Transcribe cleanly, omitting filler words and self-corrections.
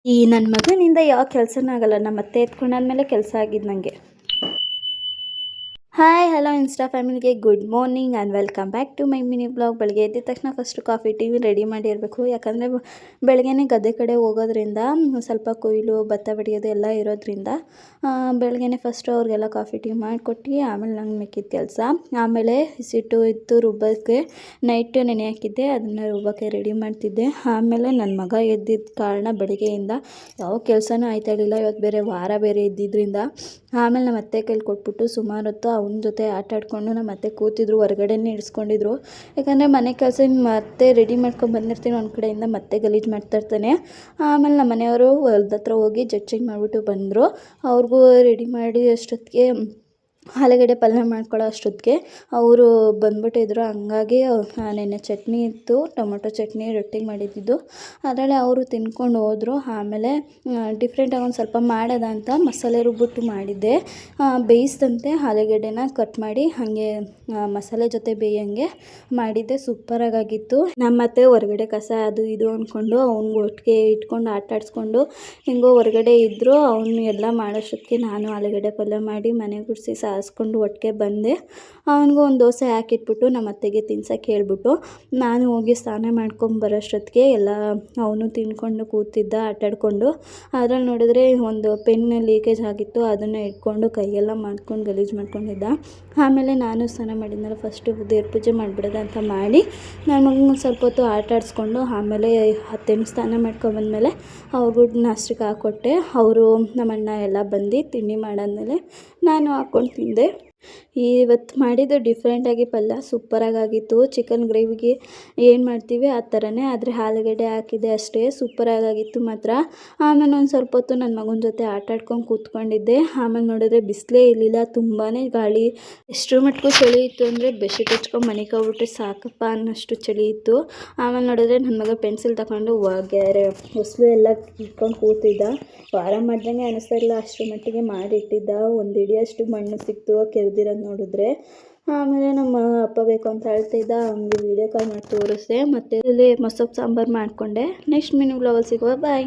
ಈ ನನ್ನ ಮಗನಿಂದ ಯಾವ ಕೆಲಸನೂ ಆಗಲ್ಲ. ನಮ್ಮ ಅತ್ತೆ ಎತ್ಕೊಂಡಾದ್ಮೇಲೆ ಕೆಲಸ ಆಗಿದ್ದು ನನಗೆ. ಹಾಯ್ ಹಲೋ ಇನ್ಸ್ಟಾ ಫ್ಯಾಮಿಲಿಗೆ good morning and welcome back to my mini blog. ಬೆಳಗ್ಗೆ ಎದ್ದ ತಕ್ಷಣ ಫಸ್ಟು ಕಾಫಿ ಟೀ ರೆಡಿ ಮಾಡಿರಬೇಕು. ಯಾಕಂದರೆ ಬೆಳಗ್ಗೆನೇ ಗದ್ದೆ ಕಡೆ ಹೋಗೋದ್ರಿಂದ ಸ್ವಲ್ಪ ಕೊಯ್ಲು ಭತ್ತ ಬಡಿಯೋದು ಎಲ್ಲ ಇರೋದ್ರಿಂದ ಬೆಳಗ್ಗೆನೇ ಫಸ್ಟು ಅವ್ರಿಗೆಲ್ಲ ಕಾಫಿ ಟೀ ಮಾಡಿಕೊಟ್ಟು ಆಮೇಲೆ ನಂಗೆ ಮಿಕ್ಕಿದ ಕೆಲಸ. ಆಮೇಲೆ ಹಿಸಿಟ್ಟು ಇತ್ತು ರುಬ್ಬಕ್ಕೆ ನೈಟು ನೆನೆ ಹಾಕಿದ್ದೆ, ಅದನ್ನು ರುಬ್ಬಕ್ಕೆ ರೆಡಿ ಮಾಡ್ತಿದ್ದೆ. ಆಮೇಲೆ ನನ್ನ ಮಗ ಎದ್ದಿದ್ದ ಕಾರಣ ಬೆಳಗ್ಗೆಯಿಂದ ಯಾವ ಕೆಲಸನೂ ಆಯ್ತಾ ಇರಲಿಲ್ಲ. ಇವತ್ತು ಬೇರೆ ವಾರ ಬೇರೆ ಇದ್ದಿದ್ದರಿಂದ ಆಮೇಲೆ ನಮ್ಮ ಅತ್ತೆ ಕೈಲಿ ಕೊಟ್ಬಿಟ್ಟು ಸುಮಾರು ಹೊತ್ತು ಅವನ ಜೊತೆ ಆಟ ಆಡಿಕೊಂಡು ನಮ್ಮ ಅತ್ತೆ ಕೂತಿದ್ರು, ಹೊರಗಡೆನೇ ಇಡಿಸ್ಕೊಂಡಿದ್ರು. ಯಾಕಂದರೆ ಮನೆ ಕೆಲಸ ಮತ್ತೆ ರೆಡಿ ಮಾಡ್ಕೊಂಡು ಬಂದಿರ್ತೀನಿ ಒಂದು ಕಡೆಯಿಂದ ಮತ್ತೆ ಗಲೀಜು ಮಾಡ್ತಾಯಿರ್ತಾನೆ. ಆಮೇಲೆ ನಮ್ಮ ಮನೆಯವರು ಹೊಲ್ದ ಹತ್ರ ಹೋಗಿ ಜಡ್ಜಿಂಗ್ ಮಾಡಿಬಿಟ್ಟು ಬಂದರು. ಅವ್ರಿಗೂ ರೆಡಿ ಮಾಡಿ ಅಷ್ಟೊತ್ತಿಗೆ ಆಲೂಗಡ್ಡೆ ಪಲ್ಯ ಮಾಡ್ಕೊಳ್ಳೋ ಅಷ್ಟೊತ್ತಿಗೆ ಅವರು ಬಂದ್ಬಿಟ್ಟಿದ್ರು. ಹಂಗಾಗಿ ನೆನ್ನೆ ಚಟ್ನಿ ಇತ್ತು, ಟೊಮೊಟೊ ಚಟ್ನಿ ರೊಟ್ಟಿಗೆ ಮಾಡಿದ್ದಿದ್ದು, ಅದರಲ್ಲೇ ಅವರು ತಿನ್ಕೊಂಡು ಹೋದರು. ಆಮೇಲೆ ಡಿಫ್ರೆಂಟಾಗಿ ಒಂದು ಸ್ವಲ್ಪ ಮಾಡೋದ ಅಂತ ಮಸಾಲೆ ರುಬ್ಬಿಟ್ಟು ಮಾಡಿದ್ದೆ. ಬೇಯಿಸಿದಂತೆ ಆಲೂಗಡ್ಡೆನ ಕಟ್ ಮಾಡಿ ಹಾಗೆ ಮಸಾಲೆ ಜೊತೆ ಬೇಯೋಂಗೆ ಮಾಡಿದ್ದೆ. ಸೂಪರಾಗಿತ್ತು. ನಮ್ಮತ್ತೆ ಹೊರಗಡೆ ಕಸ ಅದು ಇದು ಅಂದ್ಕೊಂಡು ಅವ್ನಿಗೆ ಒಟ್ಟಿಗೆ ಇಟ್ಕೊಂಡು ಆಟ ಆಡಿಸ್ಕೊಂಡು ಹೆಂಗೋ ಹೊರಗಡೆ ಇದ್ದರು. ಅವನು ಎಲ್ಲ ಮಾಡೋಷ್ಟೊತ್ತಿಗೆ ನಾನು ಆಲೂಗಡ್ಡೆ ಪಲ್ಯ ಮಾಡಿ ಮನೆ ಗುಡಿಸಿ ಸಾರಿಸ್ಕೊಂಡು ಒಟ್ಟಿಗೆ ಬಂದೆ. ಅವನಿಗೂ ಒಂದು ದೋಸೆ ಹಾಕಿಟ್ಬಿಟ್ಟು ನಮ್ಮ ಅತ್ತೆಗೆ ತಿನ್ಸೋಕ್ಕೆ ಹೇಳ್ಬಿಟ್ಟು ನಾನು ಹೋಗಿ ಸ್ನಾನ ಮಾಡ್ಕೊಂಬರೋಷ್ಟೊತ್ತಿಗೆ ಎಲ್ಲ ಅವನು ತಿನ್ಕೊಂಡು ಕೂತಿದ್ದ ಆಟಾಡಿಕೊಂಡು. ಅದ್ರಲ್ಲಿ ನೋಡಿದ್ರೆ ಒಂದು ಪೆನ್ ಲೀಕೇಜ್ ಆಗಿತ್ತು, ಅದನ್ನು ಇಟ್ಕೊಂಡು ಕೈಯೆಲ್ಲ ಮಾಡ್ಕೊಂಡು ಗಲೀಜು ಮಾಡ್ಕೊಂಡಿದ್ದ. ಆಮೇಲೆ ನಾನು ಸ್ನಾನ ಮಾಡಿದ್ನಲ್ಲ, ಫಸ್ಟು ದೇವ್ರ ಪೂಜೆ ಮಾಡಿಬಿಡೋದ ಅಂತ ಮಾಡಿ ನನ್ನ ಮಗನ ಸ್ವಲ್ಪ ಹೊತ್ತು ಆಟ ಆಡಿಸ್ಕೊಂಡು ಆಮೇಲೆ ಅತ್ತೆನೂ ಸ್ನಾನ ಮಾಡ್ಕೊಂಬಂದಮೇಲೆ ಅವ್ರಿಗೂ ನಾಷ್ಟಕ್ಕೆ ಹಾಕ್ಕೊಟ್ಟೆ. ಅವರು ನಮ್ಮಣ್ಣ ಎಲ್ಲ ಬಂದು ತಿಂಡಿ ಮಾಡಾದ್ಮೇಲೆ ನಾನು ಹಾಕ್ಕೊಂಡು ತಿಂದೆ. ಇವತ್ತು ಮಾಡಿದ್ದು ಡಿಫ್ರೆಂಟಾಗಿ ಪಲ್ಯ ಸೂಪರಾಗಿತ್ತು. ಚಿಕನ್ ಗ್ರೇವಿಗೆ ಏನು ಮಾಡ್ತೀವಿ ಆ ಥರನೇ, ಆದರೆ ಆಲೂಗಡ್ಡೆ ಹಾಕಿದ್ದೆ ಅಷ್ಟೇ. ಸೂಪರಾಗಿತ್ತು ಮಾತ್ರ. ಆಮೇಲೆ ಒಂದು ಸ್ವಲ್ಪ ಹೊತ್ತು ನನ್ನ ಮಗನ ಜೊತೆ ಆಟ ಆಡ್ಕೊಂಡು ಕೂತ್ಕೊಂಡಿದ್ದೆ. ಆಮೇಲೆ ನೋಡಿದ್ರೆ ಬಿಸಿಲೇ ಇರಲಿಲ್ಲ, ತುಂಬಾ ಗಾಳಿ. ಎಷ್ಟರ ಮಟ್ಟಿಗೂ ಚಳಿ ಇತ್ತು ಅಂದರೆ ಬೆಡ್ಶೀಟ್ ಹಚ್ಕೊಂಡು ಮನಿಕೋಬಿಟ್ರೆ ಸಾಕಪ್ಪ ಅನ್ನೋಷ್ಟು ಚಳಿ ಇತ್ತು. ಆಮೇಲೆ ನೋಡಿದ್ರೆ ನನ್ನ ಮಗ ಪೆನ್ಸಿಲ್ ತಗೊಂಡು ಹೊಸಲು ಎಲ್ಲ ಇಟ್ಕೊಂಡು ಕೂತಿದ್ದ. ವಾರ ಮಾಡ್ದಂಗೆ ಅನ್ನಿಸ್ತಾ ಇಲ್ಲ, ಅಷ್ಟರ ಮಟ್ಟಿಗೆ ಮಾಡಿಟ್ಟಿದ್ದ. ಒಂದು ಹಿಡಿಯೋಷ್ಟು ಮಣ್ಣು ಸಿಕ್ತು ಕೆರೆದಿರೋದು ನೋಡಿದ್ರೆ. ಆಮೇಲೆ ನಮ್ಮ ಅಪ್ಪ ಬೇಕು ಅಂತ ಹೇಳ್ತಿದ್ದ, ಅವನಿಗೆ ವೀಡಿಯೋ ಕಾಲ್ ಮಾಡಿ ತೋರಿಸ್ದೆ. ಮತ್ತು ಇಲ್ಲಿ ಮೊಸಪ್ಪು ಸಾಂಬಾರು ಮಾಡಿಕೊಂಡೆ. ನೆಕ್ಸ್ಟ್ ಮಿನಿ ವ್ಲಾಗಲ್ಲಿ ಸಿಗುವ, ಬಾಯ್.